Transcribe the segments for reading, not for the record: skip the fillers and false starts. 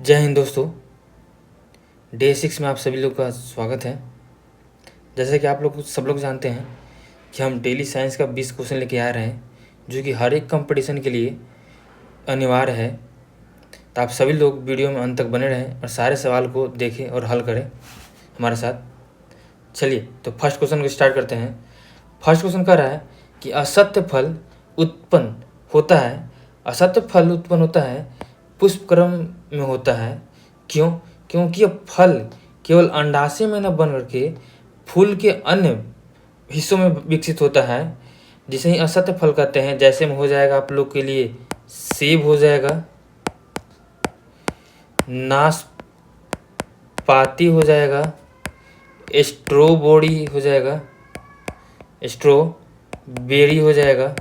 जय हिंद दोस्तों। डे 6 में आप सभी लोग का स्वागत है। जैसे कि आप लोग सब लोग जानते हैं कि हम डेली साइंस का 20 क्वेश्चन लेके आ रहे हैं, जो कि हर एक कंपटीशन के लिए अनिवार्य है। तो आप सभी लोग वीडियो में अंत तक बने रहें और सारे सवाल को देखें और हल करें हमारे साथ। चलिए तो फर्स्ट क्वेश्चन को स्टार्ट करते हैं। फर्स्ट क्वेश्चन कह रहा है कि असत्य फल उत्पन्न होता है। असत्य फल उत्पन्न होता है पुष्प क्रम में होता है। क्यों? क्योंकि यह फल केवल अंडाशय में न बन करके फूल के अन्य हिस्सों में विकसित होता है, जिसे ही असत्य फल कहते हैं। जैसे में हो जाएगा आप लोग के लिए सेब हो जाएगा, नाशपाती हो जाएगा, स्ट्रॉबेरी हो जाएगा, स्ट्रॉबेरी हो जाएगा।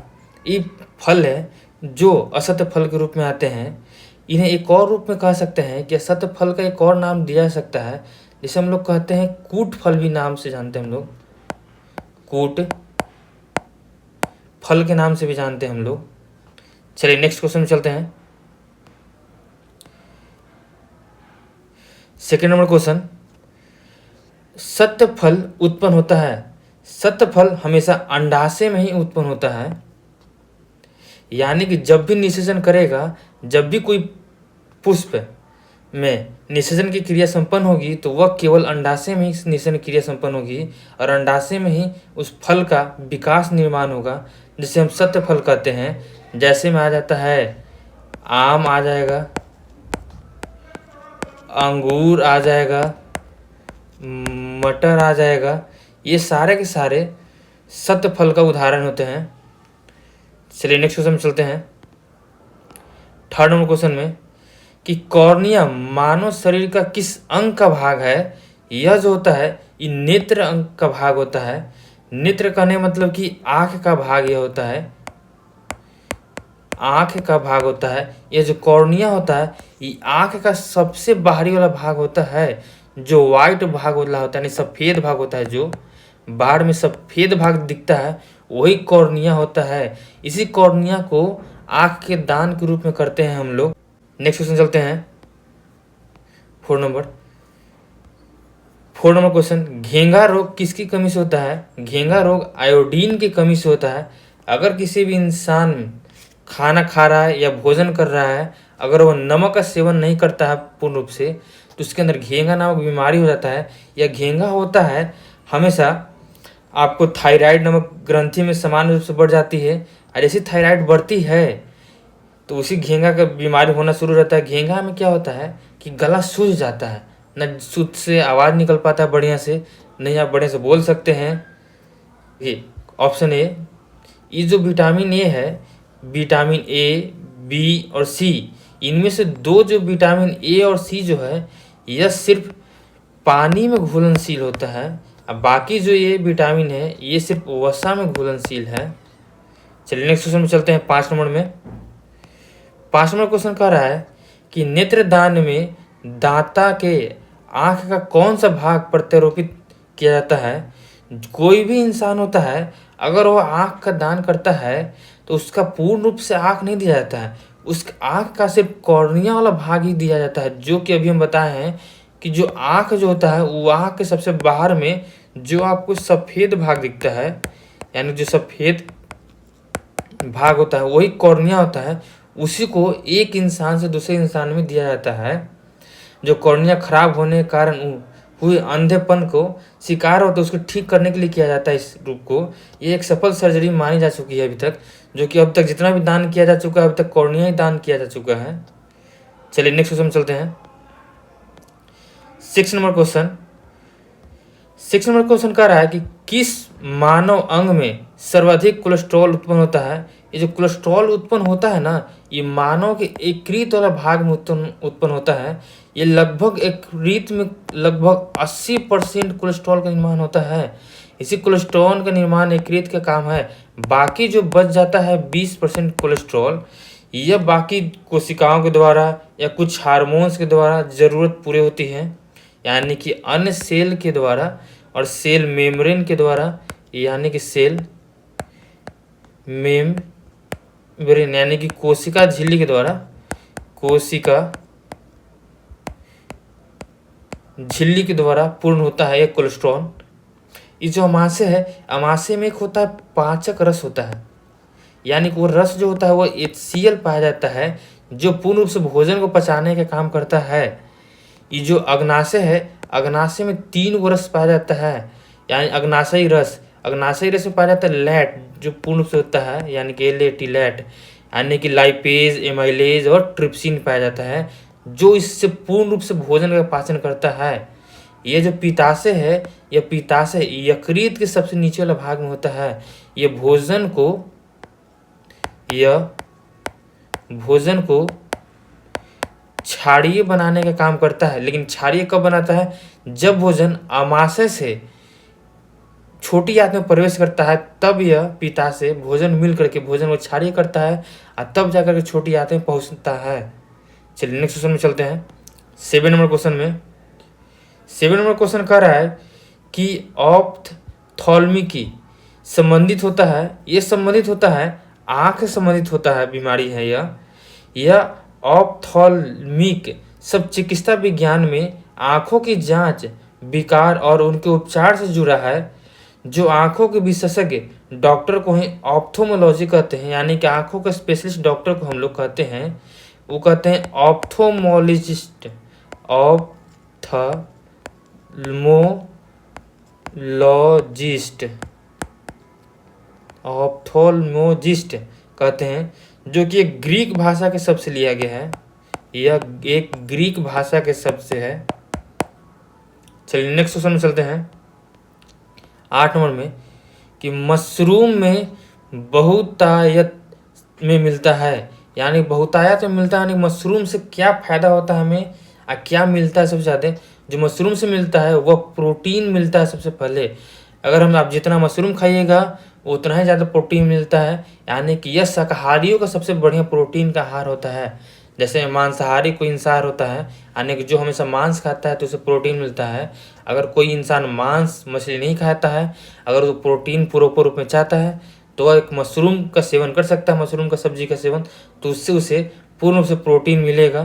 ये फल है जो असत्य फल के रूप में आते हैं। इन्हें एक और रूप में कह सकते हैं कि असत्य फल का एक और नाम दिया जा सकता है, जिसे हम लोग कहते हैं कूट फल भी नाम से जानते हैं हम लोग। कूट फल के नाम से भी जानते हैं हम लोग। चलिए नेक्स्ट क्वेश्चन में चलते हैं। सेकेंड नंबर क्वेश्चन, सत्य फल उत्पन्न होता है। सत्य फल हमेशा अंडाशय में ही उत्पन्न होता है, यानी कि जब भी निषेचन करेगा, जब भी कोई पुष्प में निषेचन की क्रिया संपन्न होगी तो वह केवल अंडाशय में ही निषेचन क्रिया संपन्न होगी और अंडाशय में ही उस फल का विकास निर्माण होगा, जिसे हम सत्य फल कहते हैं। जैसे में आ जाता है आम आ जाएगा, अंगूर आ जाएगा, मटर आ जाएगा। ये सारे के सारे सत्य फल का उदाहरण होते हैं। चलिए नेक्स्ट क्वेश्चन में चलते हैं। थर्ड नंबर क्वेश्चन में कि कॉर्निया मानव शरीर का किस अंग का भाग है। यह जो होता है ये नेत्र अंग का भाग होता है। नेत्र कहने मतलब कि आँख का भाग यह होता है, आँख का भाग होता है। यह जो कॉर्निया होता है ये आँख का सबसे बाहरी वाला भाग होता है, जो वाइट भाग वाला होता है, यानी सफ़ेद भाग होता है। जो बाहर में सफ़ेद भाग दिखता है वही कॉर्निया होता है। इसी कॉर्निया को आँख के दान के रूप में करते हैं हम लोग। नेक्स्ट क्वेश्चन चलते हैं। 4 नंबर क्वेश्चन, घेंघा रोग किसकी कमी से होता है। घेंघा रोग आयोडीन की कमी से होता है। अगर किसी भी इंसान खाना खा रहा है या भोजन कर रहा है, अगर वह नमक का सेवन नहीं करता है पूर्ण रूप से, तो उसके अंदर घेंघा नामक बीमारी हो जाता है। यह घेंघा होता है हमेशा आपको थायराइड नामक ग्रंथि में समान रूप से बढ़ जाती है, और जैसे थायराइड बढ़ती है तो उसी घेंघा का बीमारी होना शुरू रहता है। घेंघा में क्या होता है कि गला सूज जाता है, न शुद्ध से आवाज़ निकल पाता है बढ़िया से, नहीं आप बढ़िया से बोल सकते हैं। ये ऑप्शन ए, ये जो विटामिन ए है, विटामिन ए, बी और सी, इनमें से दो जो विटामिन ए और सी जो है यह सिर्फ पानी में घुलनशील होता है, अब बाकी जो ये विटामिन है ये सिर्फ वसा में घुलनशील है। चलिए नेक्स्ट क्वेश्चन में चलते हैं। 5 नंबर में 5 नंबर क्वेश्चन कह रहा है कि नेत्रदान में दाता के आँख का कौन सा भाग प्रत्यारोपित किया जाता है। कोई भी इंसान होता है अगर वह आँख का दान करता है तो उसका पूर्ण रूप से आँख नहीं दिया जाता है, उस आँख का सिर्फ कॉर्निया वाला भाग ही दिया जाता है, जो कि अभी हम बताए हैं कि जो आँख जो होता है वो आँख के सबसे बाहर में जो आपको सफ़ेद भाग दिखता है, यानी जो सफ़ेद भाग होता है वही कॉर्निया होता है। उसी को एक इंसान से दूसरे इंसान में दिया जाता है। जो कॉर्निया खराब होने के कारण हुए अंधेपन को शिकार होता है उसको ठीक करने के लिए किया जाता है इस रूप को। ये एक सफल सर्जरी मानी जा चुकी है अभी तक, जो कि अब तक जितना भी दान किया जा चुका है अभी तक कॉर्निया ही दान किया जा चुका है। चलिए नेक्स्ट क्वेश्चन चलते हैं। 6 नंबर क्वेश्चन कह रहा है कि किस मानव अंग में सर्वाधिक कोलेस्ट्रॉल उत्पन्न होता है। ये जो कोलेस्ट्रॉल उत्पन्न होता है ना, ये मानव के यकृत वाला भाग में उत्पन्न होता है। ये लगभग यकृत में लगभग 80% कोलेस्ट्रॉल का निर्माण होता है। इसी कोलेस्ट्रॉल का निर्माण यकृत का काम है। बाकी जो बच जाता है 20% कोलेस्ट्रॉल, यह बाकी कोशिकाओं के द्वारा या कुछ हार्मोन्स के द्वारा ज़रूरत पूरी होती है, यानी कि अन्य सेल के द्वारा और सेल मेम्ब्रेन के द्वारा, यानी कि सेल मेम्ब्रेन यानी कि कोशिका झिल्ली के द्वारा, कोशिका झिल्ली के द्वारा पूर्ण होता है एक कोलेस्ट्रॉल। ये जो अमाशय है, अमाशय में एक होता है पाचक रस होता है, यानी कि वो रस जो होता है वो HCl पाया जाता है, जो पूर्ण रूप से भोजन को पचाने का काम करता है। ये जो अग्नाशय है, अग्नाशय में 3 गो रस पाया जाता है, यानी अग्नाशयी रस। अग्नाशयी रस में पाया जाता है लैट, जो पूर्ण रूप से होता है, यानी कि LAT लैट, यानी कि लाइपेज, एमाइलेज और ट्रिप्सिन पाया जाता है, जो इससे पूर्ण रूप से भोजन का पाचन करता है। ये जो पित्ताशय है, यह पित्ताशय यकृत के सबसे नीचे वाला भाग में होता है। यह भोजन को क्षारीय बनाने का काम करता है। लेकिन क्षारीय कब बनाता है? जब भोजन आमाशय से छोटी आंत में प्रवेश करता है, तब यह पित्ताशय भोजन मिल करके भोजन को क्षारीय करता है और तब जाकर के छोटी आंत में पहुंचता है। चलिए नेक्स्ट क्वेश्चन में चलते हैं। 7 नंबर क्वेश्चन में 7 नंबर क्वेश्चन कह रहा है कि ऑप्थेल्मिकी संबंधित होता है, ये संबंधित होता है आँख से संबंधित होता है, बीमारी है यह ऑप्थेल्मिक सब चिकित्सा विज्ञान में आँखों की जांच, विकार और उनके उपचार से जुड़ा है। जो आँखों के विशेषज्ञ डॉक्टर को ही ऑप्थोमोलॉजी कहते हैं, यानी कि आँखों के स्पेशलिस्ट डॉक्टर को हम लोग कहते हैं, वो कहते हैं ऑप्थोमोलॉजिस्ट। ऑप्थोल्मोलॉजिस्ट कहते हैं, जो कि एक ग्रीक भाषा के शब्द से लिया गया है। यह एक ग्रीक भाषा के शब्द से है। चलिए नेक्स्ट क्वेश्चन में चलते हैं। 8 नंबर में कि मशरूम में बहुतायत में मिलता है, यानी बहुतायत में मिलता है, यानी मशरूम से क्या फायदा होता है हमें और क्या मिलता है? सबसे ज़्यादा जो मशरूम से मिलता है वह प्रोटीन मिलता है सबसे पहले। अगर आप जितना मशरूम खाइएगा उतना ही ज़्यादा प्रोटीन मिलता है, यानी कि यह शाकाहारियों का सबसे बढ़िया प्रोटीन का आहार होता है। जैसे मांसाहारी कोई इंसान होता है, यानी कि जो हमेशा मांस खाता है तो उसे प्रोटीन मिलता है। अगर कोई इंसान मांस मछली नहीं खाता है, अगर वो प्रोटीन पूर्ण रूप में चाहता है तो वह एक मशरूम का सेवन कर सकता है, मशरूम का सब्जी का सेवन, तो उससे उसे पूर्ण रूप से प्रोटीन मिलेगा।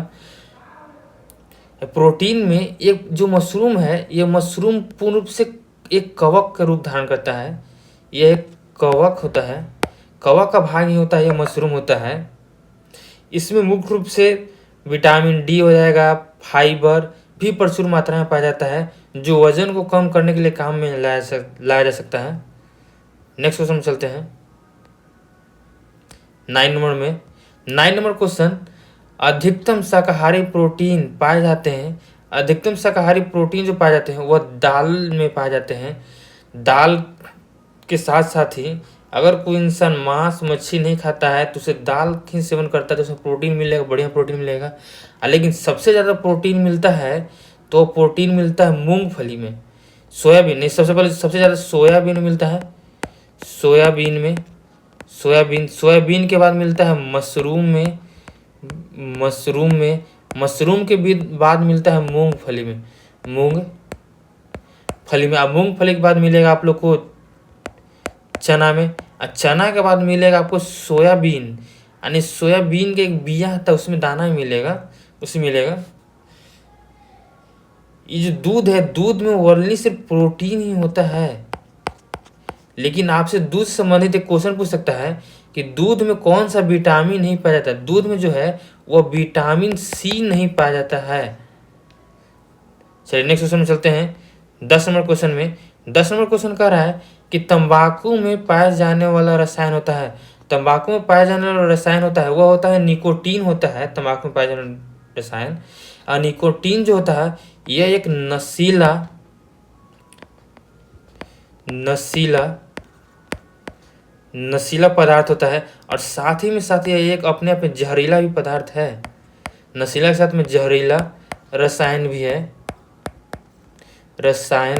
प्रोटीन में एक जो मशरूम है, यह मशरूम पूर्ण रूप से एक कवक का रूप धारण करता है। यह एक कवक होता है, कवक का भाग ही होता है, यह मशरूम होता है। इसमें मुख्य रूप से विटामिन D हो जाएगा, फाइबर भी प्रचुर मात्रा में पाया जाता है, जो वजन को कम करने के लिए काम में लाया जा सकता है। नेक्स्ट क्वेश्चन में चलते हैं। 9 नंबर क्वेश्चन, अधिकतम शाकाहारी प्रोटीन पाए जाते हैं। अधिकतम शाकाहारी प्रोटीन जो पाए जाते हैं वह दाल में पाए जाते हैं। दाल के साथ साथ ही अगर कोई इंसान मांस मच्छी नहीं खाता है तो उसे दाल ही सेवन करता है तो उसमें प्रोटीन मिलेगा, बढ़िया प्रोटीन मिलेगा। लेकिन सबसे ज़्यादा प्रोटीन मिलता है तो प्रोटीन मिलता है मूंगफली में, सोयाबीन नहीं, सबसे पहले सबसे ज़्यादा सोयाबीन में मिलता है। सोयाबीन के बाद मिलता है मशरूम में, मशरूम के बाद मिलता है मूंगफली में, अब मूंगफली के बाद मिलेगा आप लोग को चना में, और चना के बाद मिलेगा आपको सोयाबीन, यानी सोयाबीन के एक बिया था उसमें दाना ही मिलेगा, ये जो दूध है, दूध में ओनली सिर्फ प्रोटीन ही होता है। लेकिन आपसे दूध से संबंधित एक क्वेश्चन पूछ सकता है कि दूध में कौन सा विटामिन नहीं पाया जाता है? दूध में जो है वह विटामिन C नहीं पाया जाता है। चलिए नेक्स्ट क्वेश्चन में चलते हैं। 10 नंबर क्वेश्चन में 10 नंबर क्वेश्चन कह रहा है कि तंबाकू में पाया जाने वाला रसायन होता है। तंबाकू में पाया जाने वाला रसायन होता है वह होता है निकोटीन होता है। तंबाकू में पाया जाने वाला रसायन और निकोटीन जो होता है यह एक नशीला पदार्थ होता है, और साथ ही में यह एक अपने आप में जहरीला भी पदार्थ है। नशीला के साथ में जहरीला रसायन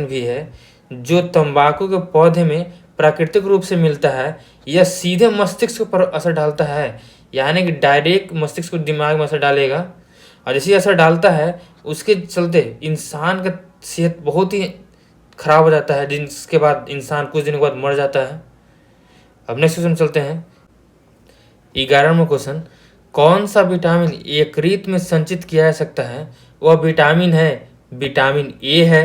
भी है जो तंबाकू के पौधे में प्राकृतिक रूप से मिलता है। यह सीधे मस्तिष्क पर असर डालता है, यानी कि डायरेक्ट मस्तिष्क को दिमाग में असर डालेगा, और जैसे असर डालता है उसके चलते इंसान का सेहत बहुत ही खराब हो जाता है, जिसके बाद इंसान कुछ दिनों के बाद मर जाता है। अब नेक्स्ट क्वेश्चन चलते हैं। 11 नंबर क्वेश्चन, कौन सा विटामिन यकृत में संचित किया जा सकता है? वह विटामिन है विटामिन ए है।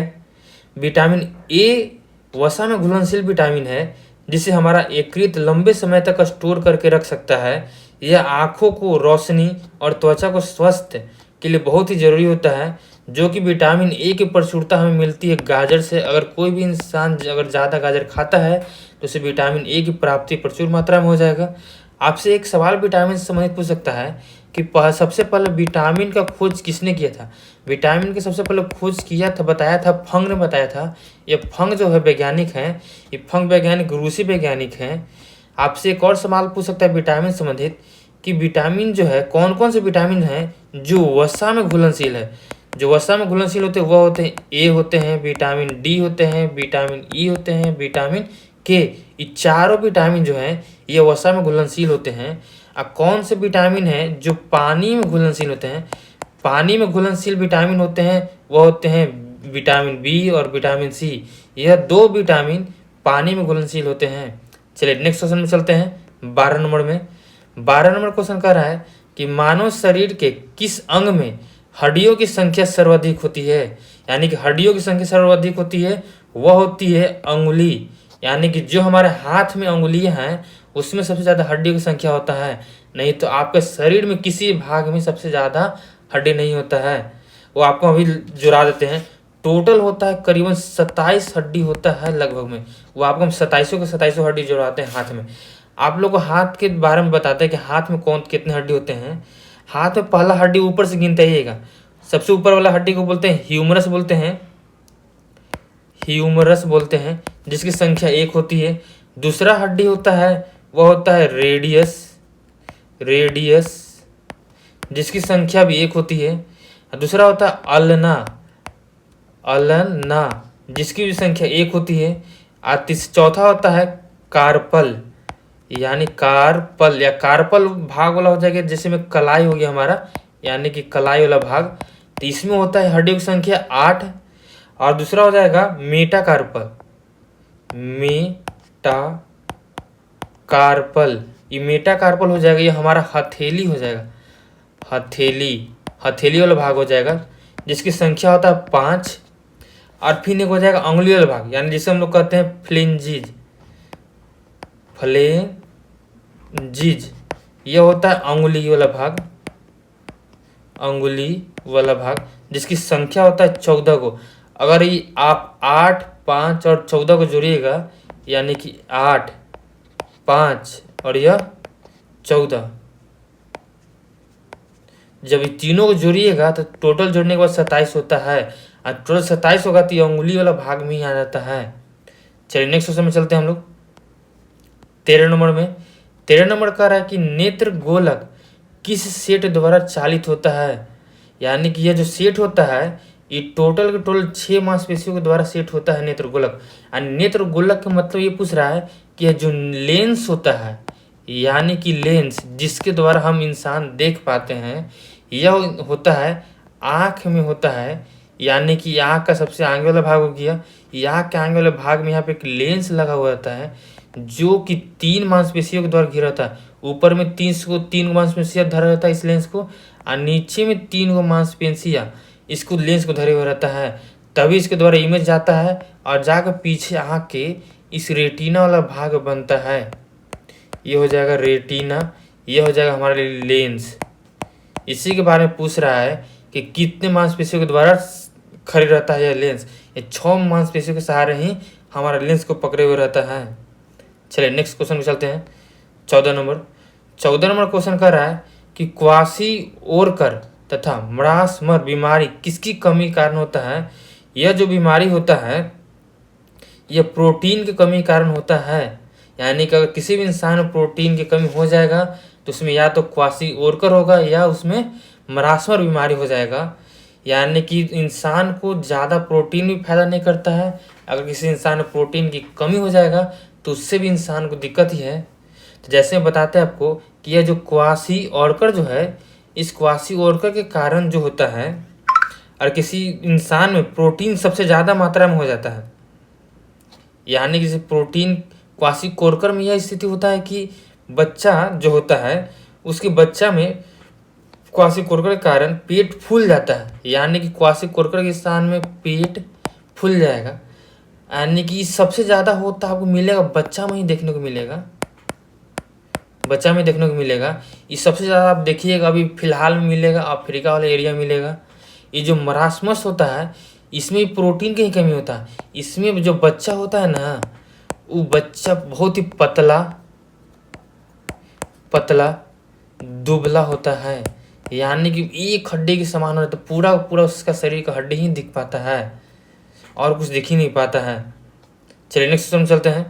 विटामिन ए वसा में घुलनशील विटामिन है जिसे हमारा यकृत लंबे समय तक स्टोर करके रख सकता है। यह आँखों को रोशनी और त्वचा को स्वस्थ के लिए बहुत ही जरूरी होता है, जो कि विटामिन ए की प्रचुरता हमें मिलती है गाजर से। अगर कोई भी इंसान अगर ज़्यादा गाजर खाता है तो उसे विटामिन ए की प्राप्ति प्रचुर मात्रा में हो जाएगा। आपसे एक सवाल विटामिन से संबंधित पूछ सकता है कि सबसे पहले विटामिन का खोज किसने किया था। विटामिन की सबसे पहले खोज किया था, बताया था, फंग ने बताया था। ये फंग जो है वैज्ञानिक हैं, ये फंग वैज्ञानिक रूसी वैज्ञानिक हैं। आपसे एक और सवाल पूछ सकता है विटामिन संबंधित कि विटामिन जो है कौन कौन से विटामिन हैं जो वसा में घुलनशील है। जो वसा में घुलनशील होते हैं वह होते हैं ए होते हैं, विटामिन डी होते हैं, विटामिन ई होते हैं, विटामिन के। ये चारों विटामिन जो हैं ये वसा में घुलनशील होते हैं। अब कौन से विटामिन हैं जो पानी में घुलनशील होते हैं। पानी में घुलनशील विटामिन होते हैं वह होते हैं विटामिन बी और विटामिन सी। यह दो विटामिन पानी में घुलनशील होते हैं। चलिए नेक्स्ट क्वेश्चन में चलते हैं 12 नंबर में। 12 नंबर क्वेश्चन कह रहा है कि मानव शरीर के किस अंग में हड्डियों की संख्या सर्वाधिक होती है। यानी कि हड्डियों की संख्या सर्वाधिक होती है वह होती है अंगुली। यानी कि जो हमारे हाथ में अंगुलियां हैं उसमें सबसे ज़्यादा हड्डियों की संख्या होता है। नहीं तो आपके शरीर में किसी भाग में सबसे ज़्यादा हड्डी नहीं होता है। वो आपको अभी जुड़ा देते हैं। टोटल होता है करीबन 27 हड्डी होता है लगभग में। वो आपको हम 27 के 27 हड्डी जुड़ाते हैं हाथ में। आप लोग को हाथ के बारे में बताते हैं कि हाथ में कौन कितने हड्डी होते हैं। हाथ में पहला हड्डी ऊपर से गिनते आइएगा। सबसे ऊपर वाला हड्डी को बोलते हैं ह्यूमरस बोलते हैं, ह्यूमरस बोलते हैं, जिसकी संख्या 1 होती है। दूसरा हड्डी होता है वह होता है रेडियस, रेडियस जिसकी संख्या भी 1 होती है। दूसरा होता है अल्ना, अल्ना जिसकी भी संख्या 1 होती है। और चौथा होता है कार्पल, यानी कार्पल या कार्पल भाग वाला हो जाएगा जैसे में कलाई हो गया हमारा, यानी कि कलाई वाला भाग। तो इसमें होता है हड्डियों की संख्या 8। और दूसरा हो जाएगा मेटाकार्पल, मेटाकार्पल। ये मेटाकार्पल हो जाएगा, ये हमारा हथेली हो जाएगा, हथेली, हथेली वाला भाग हो जाएगा जिसकी संख्या होता है 5। और फिर एक हो जाएगा अंगुली वाला भाग, यानी जिसे हम लोग कहते हैं फ्लेंजिज, फ्लेंजिज। यह होता है अंगुली वाला भाग, अंगुली वाला भाग जिसकी संख्या होता है 14 को। अगर ये आप 8, 5 और 14 को जोड़िएगा, यानी कि 8, 5 और यह 14, जब ये तीनों को जोड़िएगा तो टोटल जोड़ने के बाद 27 होता है। और टोटल 27 होगा तो ये अंगुली वाला भाग में ही आ जाता है। चलिए नेक्स्ट क्वेश्चन में चलते हैं हम लोग 13 नंबर में। 13 नंबर कह रहा है कि नेत्र गोलक किस सेट द्वारा चालित होता है। यानी कि यह जो सेट होता है ये टोटल के टोटल 6 मांसपेशियों के द्वारा सेट होता है नेत्र गोलक। और नेत्र गोलक का मतलब ये पूछ रहा है कि यह जो लेंस होता है, यानी कि लेंस जिसके द्वारा हम इंसान देख पाते हैं, यह होता है आँख में होता है। यानी कि आँख का सबसे आगे वाला भाग हो गया। आँख के आगे वाले भाग में यहाँ पे एक लेंस लगा हुआ रहता है जो कि 3 मांसपेशियों के द्वारा घिरा रहता है। ऊपर में 3 मांसपेशियाँ धरा रहता है इस लेंस को, और नीचे में 3 मांसपेशियाँ इसको लेंस को धरे हुए रहता है। तभी इसके द्वारा इमेज जाता है और जाकर पीछे आँख के इस रेटिना वाला भाग बनता है। ये हो जाएगा रेटिना, ये हो जाएगा हमारे लिए लेंस। इसी के बारे में पूछ रहा है कि कितने मांसपेशियों के द्वारा खड़े रहता है यह लेंस। ये 6 मांसपेशियों के सहारे ही हमारा लेंस को पकड़े हुए रहता है। चलिए नेक्स्ट क्वेश्चन में चलते हैं 14 नंबर। 14 नंबर क्वेश्चन कर रहा है कि क्वासी-ओरकर तथा मरासमर बीमारी किसकी कमी कारण होता है। यह जो बीमारी होता है यह प्रोटीन की कमी कारण होता है। यानी कि अगर किसी भी इंसान में प्रोटीन की कमी हो जाएगा तो उसमें या तो क्वासी-ओरकर होगा या उसमें मरासमर बीमारी हो जाएगा। यानी कि इंसान को ज़्यादा प्रोटीन भी फायदा नहीं करता है। अगर किसी इंसान में प्रोटीन की कमी हो जाएगा तो उससे भी इंसान को दिक्कत ही है। तो जैसे हम बताते हैं आपको कि यह जो क्वासी-ओरकर जो है, इस क्वासी-ओरकर के कारण जो होता है, और किसी इंसान में प्रोटीन सबसे ज़्यादा मात्रा में हो जाता है। यानी कि प्रोटीन क्वासी-ओरकर में यह स्थिति होता है कि बच्चा जो होता है उसके बच्चा में क्वासीकोर्कर के कारण पेट फूल जाता है, यानी कि क्वासीकोर्कर के स्थान में पेट फूल जाएगा, यानी कि सबसे ज़्यादा होता आपको मिलेगा बच्चा में ही देखने को मिलेगा, बच्चा में देखने को मिलेगा। ये सबसे ज़्यादा आप देखिएगा अभी फिलहाल में मिलेगा, अफ्रीका वाले एरिया में मिलेगा। ये जो मरासमस होता है इसमें प्रोटीन की ही कमी होता है। इसमें जो बच्चा होता है ना, वो बच्चा बहुत ही पतला पतला दुबला होता है, यानी कि एक हड्डी के समान होता है, पूरा पूरा उसका शरीर का हड्डी ही दिख पाता है और कुछ दिख ही नहीं पाता है। चलिए नेक्स्ट क्वेश्चन चलते हैं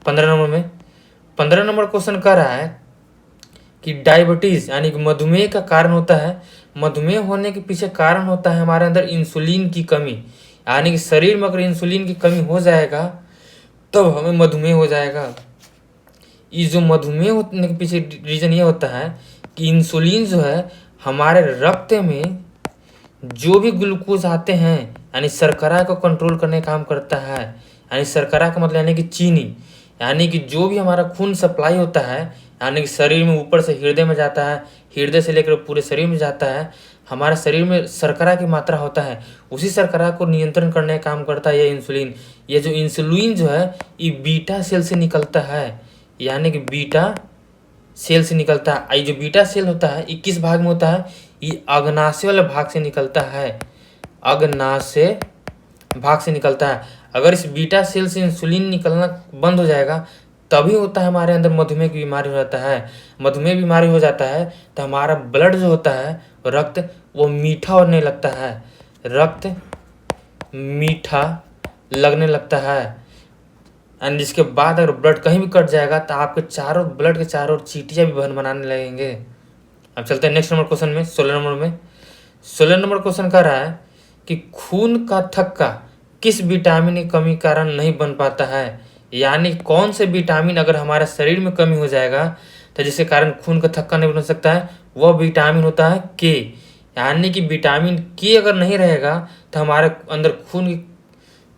15 नंबर में। 15 नंबर क्वेश्चन कह रहा है कि डायबिटीज़ यानी कि मधुमेह का कारण होता है, मधुमेह होने के पीछे कारण होता है हमारे अंदर इंसुलिन की कमी, यानी कि शरीर में अगर इंसुलिन की कमी हो जाएगा तब हमें मधुमेह हो जाएगा। ये जो मधुमेह होने के पीछे रीज़न ये होता है कि इंसुलिन जो है हमारे रक्त में जो भी ग्लूकोज आते हैं यानी शर्करा को कंट्रोल करने का काम करता है, यानी शर्करा का मतलब यानी कि चीनी, यानी कि जो भी हमारा खून सप्लाई होता है यानी कि शरीर में ऊपर से हृदय में जाता है, हृदय से लेकर पूरे शरीर में जाता है, हमारे शरीर में शर्करा की मात्रा होता है, उसी शर्करा को नियंत्रण करने का काम करता है ये इंसुलिन। ये जो इंसुलिन जो है ये बीटा सेल से निकलता है, यानी कि बीटा सेल से निकलता है। ये जो बीटा सेल होता है ये किस भाग में होता है, ये अग्नाशय वाले भाग से निकलता है, अग्नाशय भाग से निकलता है। अगर इस बीटा सेल से इंसुलिन निकलना बंद हो जाएगा तभी होता है हमारे अंदर मधुमेह की बीमारी हो जाता है। मधुमेह बीमारी हो जाता है तो हमारा ब्लड जो होता है रक्त वो मीठा होने लगता है, रक्त मीठा लगने लगता है, एंड जिसके बाद अगर ब्लड कहीं भी कट जाएगा तो आपके चारों ब्लड के चारों चीटियाँ भी बनाने लगेंगे। अब चलते हैं नेक्स्ट नंबर क्वेश्चन में 16 नंबर में। 16 नंबर क्वेश्चन कह रहा है कि खून का थक्का किस विटामिन की कमी कारण नहीं बन पाता है, यानी कौन से विटामिन अगर हमारे शरीर में कमी हो जाएगा तो जिसके कारण खून का थक्का नहीं बन सकता है, वह विटामिन होता है के, यानी कि विटामिन के अगर नहीं रहेगा तो हमारे अंदर खून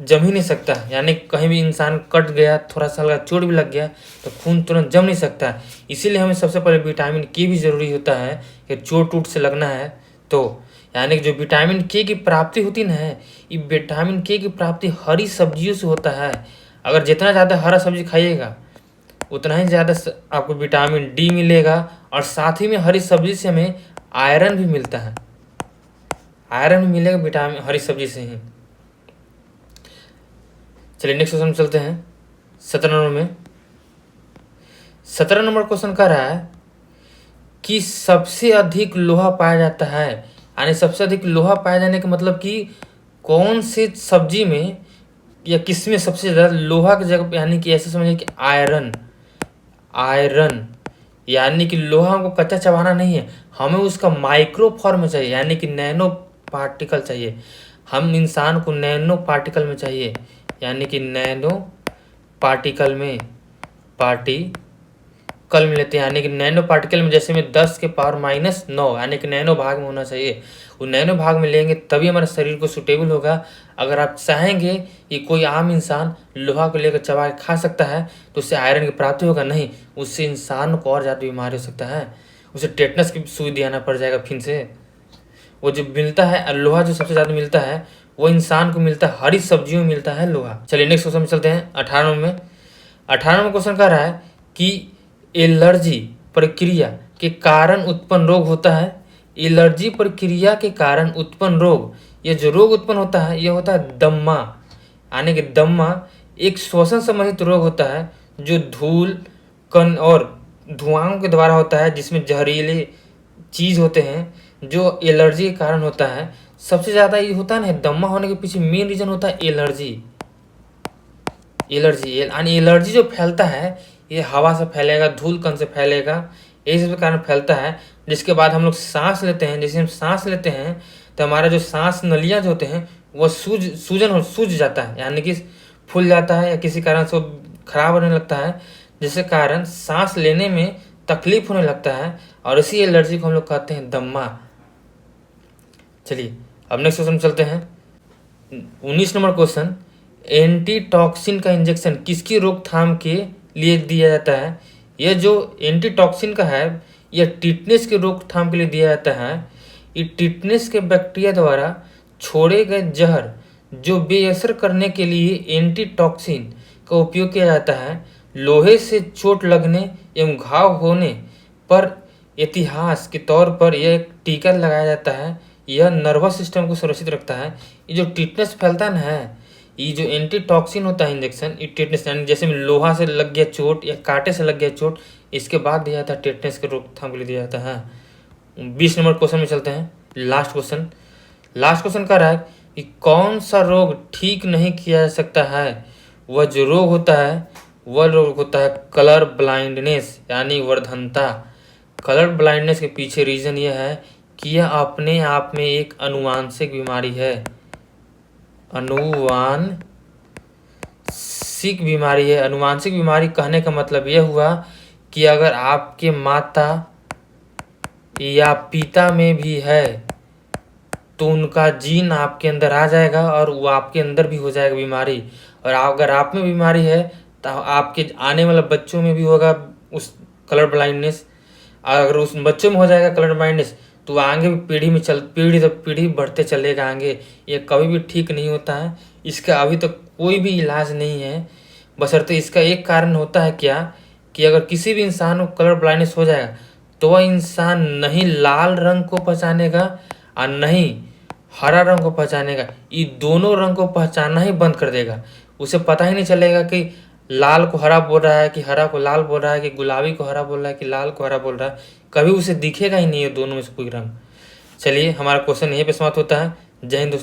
जम ही नहीं सकता, यानी कहीं भी इंसान कट गया थोड़ा सा हल्का चोट भी लग गया तो खून तुरंत जम नहीं सकता। इसीलिए हमें सबसे पहले विटामिन के भी ज़रूरी होता है कि चोट टूट से लगना है तो, यानी कि जो विटामिन के की प्राप्ति होती ना है, ये विटामिन के की प्राप्ति हरी सब्जियों से होता है। अगर जितना ज़्यादा हरा सब्जी खाइएगा उतना ही ज़्यादा आपको विटामिन डी मिलेगा, और साथ ही में हरी सब्जी से हमें आयरन भी मिलता है, आयरन भी मिलेगा विटामिन हरी सब्जी से ही। चलिए नेक्स्ट क्वेश्चन चलते हैं 17 नंबर में। 17 नंबर क्वेश्चन कह रहा है कि सबसे अधिक लोहा पाया जाता है, यानी सबसे अधिक लोहा पाया जाने का मतलब कि कौन से सब्जी में या किस में सबसे ज़्यादा लोहा की जगह, यानी कि ऐसे समझिए कि आयरन, आयरन यानी कि लोहा हमको कच्चा चबाना नहीं है, हमें उसका माइक्रो फॉर्म में चाहिए, यानी कि नैनो पार्टिकल चाहिए। हम इंसान को नैनो पार्टिकल में चाहिए, यानी कि नैनो पार्टिकल में पार्टिकल में लेते हैं, यानी कि नैनो पार्टिकल में जैसे में 10 के पावर -9 यानी कि नैनो भाग में होना चाहिए। वो नैनो भाग में लेंगे तभी हमारे शरीर को सूटेबल होगा। अगर आप चाहेंगे कि कोई आम इंसान लोहा को लेकर चबा के खा सकता है तो उससे आयरन की प्राप्ति होगा, नहीं, उससे इंसान को और ज़्यादा बीमारी हो सकता है, उसे टेटनस की सुई दियाना पड़ जाएगा फिर से। वो जो मिलता है लोहा जो सबसे ज़्यादा मिलता है वो इंसान को मिलता है हरी सब्जियों में मिलता है लोहा। चलिए नेक्स्ट क्वेश्चन में चलते हैं 18 में। 18 में क्वेश्चन कह रहा है कि एलर्जी प्रक्रिया के कारण उत्पन्न रोग होता है, एलर्जी प्रक्रिया के कारण उत्पन्न रोग, ये जो रोग उत्पन्न होता है ये होता है दम्मा, यानी कि दम्मा एक श्वसन संबंधित रोग होता है जो धूल कण और धुआं के द्वारा होता है, जिसमें जहरीले चीज़ होते हैं जो एलर्जी के कारण होता है। सबसे ज़्यादा ये होता है ना, दम्मा होने के पीछे मेन रीज़न होता है एलर्जी। एलर्जी यानी एलर्जी जो फैलता है ये हवा से फैलेगा, धूल कण से फैलेगा, यही सब के कारण फैलता है। जिसके बाद हम लोग सांस लेते हैं, जैसे हम सांस लेते हैं तो हमारा जो सांस नलियाँ जो होते हैं वो सूज जाता है, यानी कि फूल जाता है या किसी कारण से वो खराब होने लगता है, जिसके कारण सांस लेने में तकलीफ होने लगता है, और इसी एलर्जी को हम लोग कहते हैं दम्मा। चलिए अब नेक्स्ट क्वेश्चन चलते हैं 19 नंबर क्वेश्चन। एंटीटॉक्सिन का इंजेक्शन किसकी रोकथाम के लिए दिया जाता है? यह जो एंटीटॉक्सिन का है यह टिटनेस की रोकथाम के लिए दिया जाता है। ये टिटनेस के बैक्टीरिया द्वारा छोड़े गए जहर जो बेअसर करने के लिए एंटीटॉक्सिन का उपयोग किया जाता है। लोहे से चोट लगने एवं घाव होने पर इतिहास के तौर पर यह एक टीका लगाया जाता है। यह नर्वस सिस्टम को सुरक्षित रखता है। ये जो टिटनेस फैलता है ना, ये जो एंटीटॉक्सिन होता है इंजेक्शन, ये टिटनेस यानी जैसे में लोहा से लग गया चोट या कांटे से लग गया चोट, इसके बाद दिया जाता है टिटनेस के रोकथाम के लिए दिया जाता है। 20 नंबर क्वेश्चन में चलते हैं। लास्ट क्वेश्चन कह रहा है कि कौन सा रोग ठीक नहीं किया जा सकता है। वह रोग होता है कलर ब्लाइंडनेस यानी वर्धनता। कलर ब्लाइंडनेस के पीछे रीजन यह है कि यह अपने आप में एक आनुवांशिक बीमारी है। आनुवांशिक बीमारी कहने का मतलब यह हुआ कि अगर आपके माता या पिता में भी है तो उनका जीन आपके अंदर आ जाएगा और वो आपके अंदर भी हो जाएगा बीमारी। और अगर आप में बीमारी है तो आपके आने वाले बच्चों में भी होगा उस कलर ब्लाइंडनेस। अगर उस बच्चों में हो जाएगा कलर ब्लाइंडनेस तो आगे भी पीढ़ी बढ़ते चलेगा आगे। ये कभी भी ठीक नहीं होता है। इसका अभी तक कोई भी इलाज नहीं है। बशर्ते इसका एक कारण होता है क्या कि अगर किसी भी इंसान को कलर ब्लाइंडनेस हो जाएगा तो वह इंसान नहीं लाल रंग को पहचानेगा और नहीं हरा रंग को पहचानेगा। ये दोनों रंग को पहचानना ही बंद कर देगा। उसे पता ही नहीं चलेगा कि लाल को हरा बोल रहा है कि हरा को लाल बोल रहा है कि गुलाबी को हरा बोल रहा है कि लाल को हरा बोल रहा है। कभी उसे दिखेगा ही नहीं ये दोनों में से कोई रंग। चलिए, हमारा क्वेश्चन यहीं पे समाप्त होता है। जय हिंद दोस्तों।